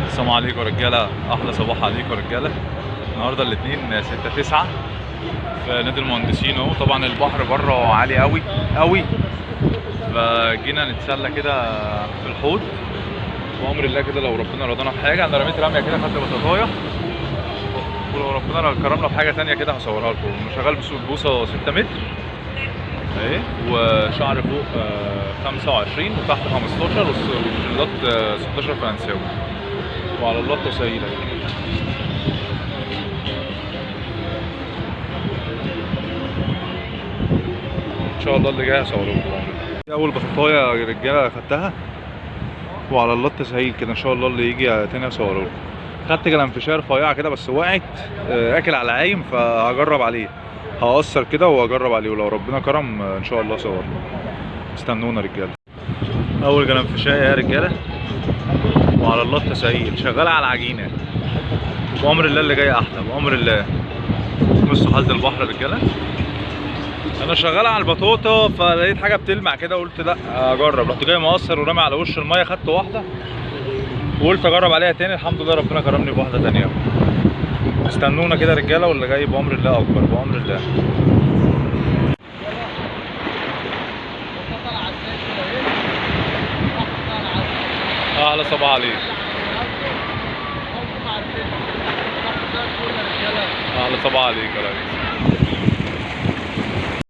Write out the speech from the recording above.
السلام عليكم يا رجاله، احلى صباح عليكم يا رجاله. النهارده الاثنين 6/9 في نادي المهندسين اهو. طبعا البحر بره عالي قوي قوي، فجينا نتسلى كده في الحوض بامر الله كده. لو ربنا رضانا بحاجه، انا رميت رميه كده خدت بطاطايه، ولو ربنا كرمنا بحاجه ثانيه كده هصورها لكم. شغال بوصه 6 متر اهي، وشعر فوق 25 وتحت 15 والشلات 16 فرنساوي، وعلى الله التسهيل ان شاء الله. اللي جاي هصوره لكم. دي اول بطاطايه يا رجاله خدتها، وعلى الله التسهيل كده ان شاء الله. اللي يجي تاني هصوره لكم. خدت جلنفشايه رفيعه كده بس وقعت، اكل على عايم، فهجرب عليه، هقصر كده واجرب عليه، ولو ربنا كرم ان شاء الله اصور. استنونا رجاله. اول جلنفشايه يا رجاله، وعلى الله التسهيل. شغاله على العجينه بامر الله. اللي جاي احلى بامر الله. بصوا حاله البحر يا رجاله. انا شغال على البطاطا، فلقيت حاجه بتلمع كده قلت لا اجرب. رحت جاي مقصر ورامي على وش الميه، خدت واحده وقلت اجرب عليها تاني. الحمد لله ربنا كرمني بواحده تانيه. استنونا كده رجاله، واللي جاي بامر الله اكبر بامر الله. اهلا صباح عليك. اهلا صباح عليك يا ريس.